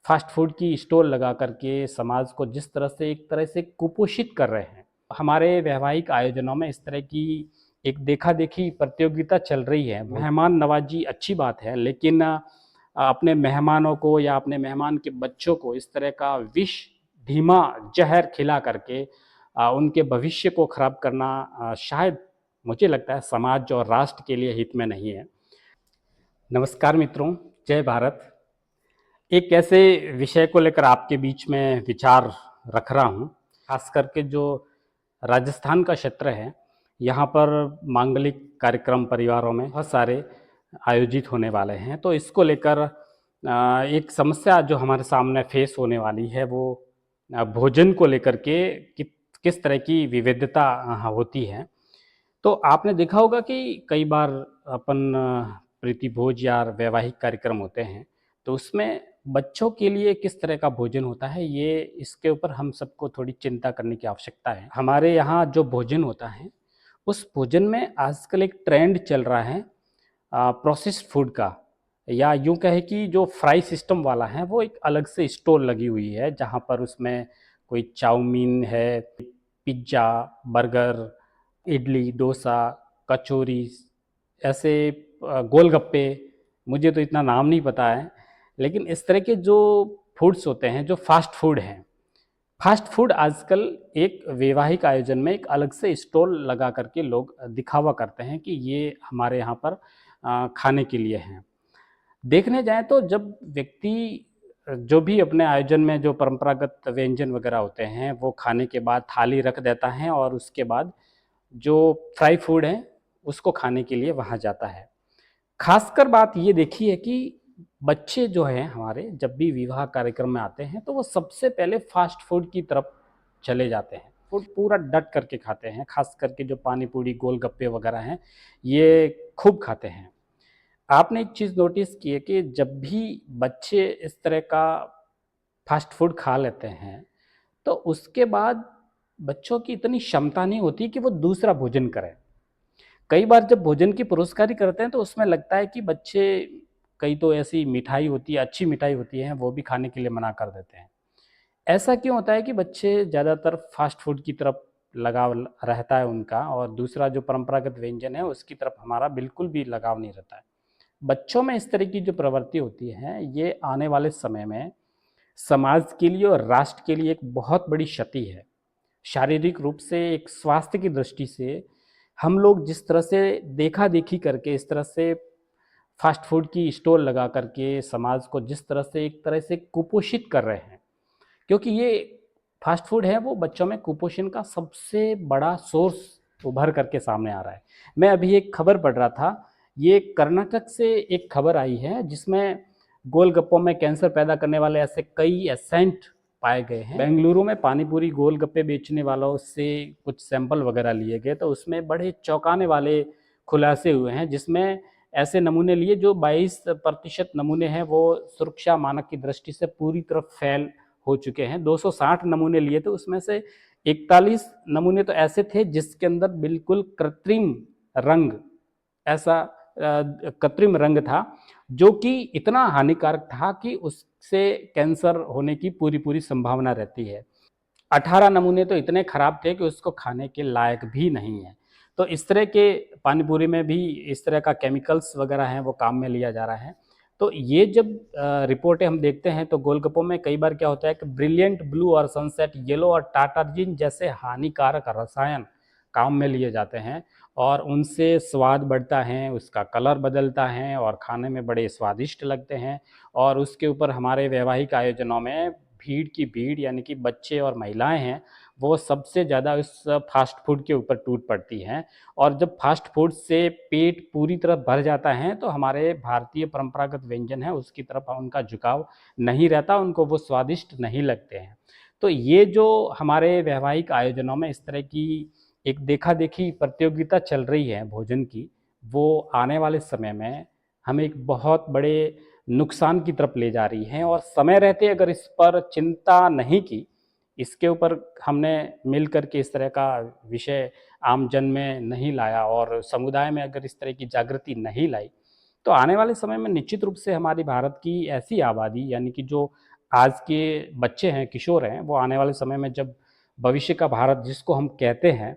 Fast food की stall लगा करके समाज को जिस तरह से एक तरह से कुपोषित कर रहे हैं। हमारे वैवाहिक आयोजनों में इस तरह की एक देखा-देखी प्रतियोगिता चल रही है। मेहमान नवाज़ी अच्छी बात है, लेकिन अपने मेहमानों को या अपने मेहमान के बच्चों को इस तरह का विष, धीमा ज़हर खिला करके उनके भविष्य को खराब करना शायद मुझे लगता है समाज और राष्ट्र के लिए हित में नहीं है। नमस्कार मित्रों, जय भारत। एक ऐसे विषय को लेकर आपके बीच में विचार रख रहा हूँ, खास करके जो राजस्थान का क्षेत्र है, यहाँ पर मांगलिक कार्यक्रम परिवारों में बहुत सारे आयोजित होने वाले हैं। तो इसको लेकर एक समस्या जो हमारे सामने फेस होने वाली है वो भोजन को लेकर के किस तरह की विविधता होती है। तो आपने देखा होगा कि कई बार अपन प्रीति भोज या वैवाहिक कार्यक्रम होते हैं, तो उसमें बच्चों के लिए किस तरह का भोजन होता है, ये इसके ऊपर हम सबको थोड़ी चिंता करने की आवश्यकता है। हमारे यहाँ जो भोजन होता है, उस भोजन में आजकल एक ट्रेंड चल रहा है प्रोसेस्ड फूड का, या यूँ कहें कि जो फ्राई सिस्टम वाला है, वो एक अलग से स्टॉल लगी हुई है, जहाँ पर उसमें कोई चाउमीन है, पिज़्ज़ा, बर्गर, इडली, डोसा, कचौरी, ऐसे गोलगप्पे, मुझे तो इतना नाम नहीं पता है, लेकिन इस तरह के जो फूड्स होते हैं, जो फ़ास्ट फूड हैं, फ़ास्ट फूड आजकल एक वैवाहिक आयोजन में एक अलग से स्टॉल लगा करके लोग दिखावा करते हैं कि ये हमारे यहाँ पर खाने के लिए हैं। देखने जाएँ तो जब व्यक्ति जो भी अपने आयोजन में जो परंपरागत व्यंजन वगैरह होते हैं, वो खाने के बाद थाली रख देता है और उसके बाद जो फ्राई फूड है, उसको खाने के लिए वहाँ जाता है। ख़ासकर बात ये देखी है कि बच्चे जो हैं हमारे, जब भी विवाह कार्यक्रम में आते हैं, तो वो सबसे पहले फ़ास्ट फूड की तरफ चले जाते हैं। फूड पूरा डट करके खाते हैं, ख़ास करके जो पानी पूरी, गोलगप्पे वगैरह हैं, ये खूब खाते हैं। आपने एक चीज़ नोटिस की है कि जब भी बच्चे इस तरह का फ़ास्ट फूड खा लेते हैं, तो उसके बाद बच्चों की इतनी क्षमता नहीं होती कि वो दूसरा भोजन करें। कई बार जब भोजन की परोसकारी करते हैं तो उसमें लगता है कि बच्चे, कई तो ऐसी मिठाई होती है, अच्छी मिठाई होती है, वो भी खाने के लिए मना कर देते हैं। ऐसा क्यों होता है कि बच्चे ज़्यादातर फ़ास्ट फ़ूड की तरफ लगाव रहता है उनका, और दूसरा जो परंपरागत व्यंजन है उसकी तरफ हमारा बिल्कुल भी लगाव नहीं रहता है। बच्चों में इस तरह की जो प्रवृत्ति होती है, ये आने वाले समय में समाज के लिए और राष्ट्र के लिए एक बहुत बड़ी क्षति है। शारीरिक रूप से, एक स्वास्थ्य की दृष्टि से, हम लोग जिस तरह से देखा-देखी करके इस तरह से फ़ास्ट फ़ूड की स्टॉल लगा करके समाज को जिस तरह से एक तरह से कुपोषित कर रहे हैं, क्योंकि ये फ़ास्ट फ़ूड है, वो बच्चों में कुपोषण का सबसे बड़ा सोर्स उभर करके सामने आ रहा है। मैं अभी एक खबर पढ़ रहा था, ये कर्नाटक से एक खबर आई है जिसमें गोलगप्पों में कैंसर पैदा करने वाले ऐसे कई एसेंट पाए गए हैं। बेंगलुरु में पानी पूरी, गोलगप्पे बेचने वालों से कुछ सैंपल वगैरह लिए गए, तो उसमें बड़े चौंकाने वाले खुलासे हुए हैं, जिसमें ऐसे नमूने लिए जो 22% नमूने हैं, वो सुरक्षा मानक की दृष्टि से पूरी तरह फेल हो चुके हैं। 260 नमूने लिए थे, उसमें से 41 नमूने तो ऐसे थे जिसके अंदर बिल्कुल कृत्रिम रंग, ऐसा कृत्रिम रंग था, जो कि इतना हानिकारक था कि उससे कैंसर होने की पूरी-पूरी संभावना रहती है। 18 नमूने तो इतने खराब थे कि उसको खाने के लायक भी नहीं है। तो इस तरह के पानी पूरी में भी इस तरह का केमिकल्स वगैरह हैं, वो काम में लिया जा रहा है। तो ये जब रिपोर्टें हम देखते हैं, तो गोलगप्पों में कई बार क्या होता है कि ब्रिलियंट ब्लू और सनसेट येलो और टारटारजिन जैसे हानिकारक रसायन काम में लिए जाते हैं, और उनसे स्वाद बढ़ता है, उसका कलर बदलता है और खाने में बड़े स्वादिष्ट लगते हैं। और उसके ऊपर हमारे वैवाहिक आयोजनों में भीड़ की भीड़, यानी कि बच्चे और महिलाएँ हैं, वो सबसे ज़्यादा उस फ़ास्ट फूड के ऊपर टूट पड़ती हैं। और जब फ़ास्ट फूड से पेट पूरी तरह भर जाता है, तो हमारे भारतीय परंपरागत व्यंजन हैं, उसकी तरफ उनका झुकाव नहीं रहता, उनको वो स्वादिष्ट नहीं लगते हैं। तो ये जो हमारे वैवाहिक आयोजनों में इस तरह की एक देखा-देखी प्रतियोगिता चल रही है भोजन की, वो आने वाले समय में हमें एक बहुत बड़े नुकसान की तरफ ले जा रही हैं। और समय रहते अगर इस पर चिंता नहीं की, इसके ऊपर हमने मिल कर के इस तरह का विषय आम जन में नहीं लाया और समुदाय में अगर इस तरह की जागृति नहीं लाई, तो आने वाले समय में निश्चित रूप से हमारी भारत की ऐसी आबादी, यानी कि जो आज के बच्चे हैं, किशोर हैं, वो आने वाले समय में जब भविष्य का भारत जिसको हम कहते हैं,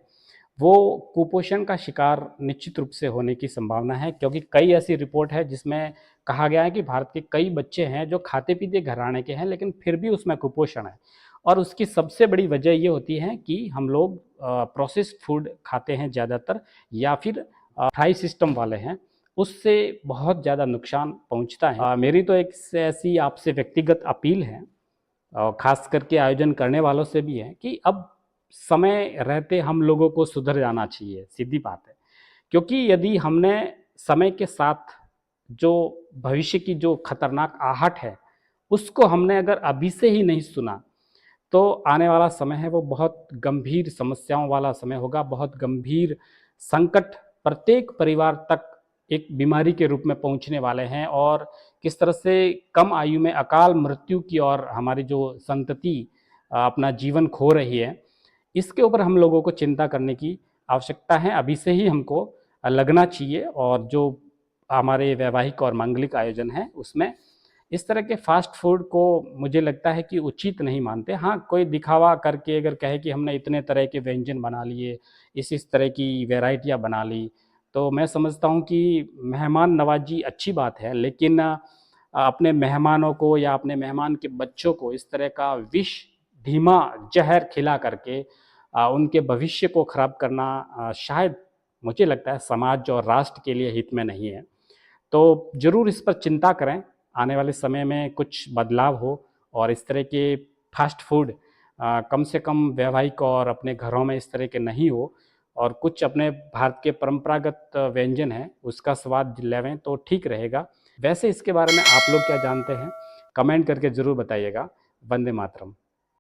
वो कुपोषण का शिकार निश्चित रूप से होने की संभावना है, क्योंकि कई ऐसी रिपोर्ट है जिसमें कहा गया है कि भारत के कई बच्चे हैं जो खाते-पीते घराने के हैं, लेकिन फिर भी उसमें कुपोषण है। और उसकी सबसे बड़ी वजह ये होती है कि हम लोग प्रोसेस्ड फूड खाते हैं ज़्यादातर, या फिर फ्राई सिस्टम वाले हैं, उससे बहुत ज़्यादा नुकसान पहुँचता है। मेरी तो एक ऐसी आपसे व्यक्तिगत अपील है, और ख़ास करके आयोजन करने वालों से भी है, कि अब समय रहते हम लोगों को सुधर जाना चाहिए, सीधी बात है। क्योंकि यदि हमने समय के साथ जो भविष्य की जो खतरनाक आहट है, उसको हमने अगर अभी से ही नहीं सुना, तो आने वाला समय है वो बहुत गंभीर समस्याओं वाला समय होगा, बहुत गंभीर संकट प्रत्येक परिवार तक एक बीमारी के रूप में पहुँचने वाले हैं, और किस तरह से कम आयु में अकाल मृत्यु की और हमारी जो संतति अपना जीवन खो रही है, इसके ऊपर हम लोगों को चिंता करने की आवश्यकता है। अभी से ही हमको लगना चाहिए, और जो हमारे वैवाहिक और मांगलिक आयोजन हैं, उसमें इस तरह के फ़ास्ट फ़ूड को मुझे लगता है कि उचित नहीं मानते। हाँ, कोई दिखावा करके अगर कहे कि हमने इतने तरह के व्यंजन बना लिए, इस तरह की वैराइटियाँ बना ली, तो मैं समझता हूँ कि मेहमान नवाज़ी अच्छी बात है, लेकिन अपने मेहमानों को या अपने मेहमान के बच्चों को इस तरह का विष, धीमा ज़हर खिला करके उनके भविष्य को ख़राब करना शायद मुझे लगता है समाज और राष्ट्र के लिए हित में नहीं है। तो ज़रूर इस पर चिंता करें, आने वाले समय में कुछ बदलाव हो, और इस तरह के फ़ास्ट फ़ूड कम से कम वैवाहिक और अपने घरों में इस तरह के नहीं हो, और कुछ अपने भारत के परंपरागत व्यंजन हैं, उसका स्वाद लेवें तो ठीक रहेगा। वैसे इसके बारे में आप लोग क्या जानते हैं? कमेंट करके ज़रूर बताइएगा। वंदे मातरम।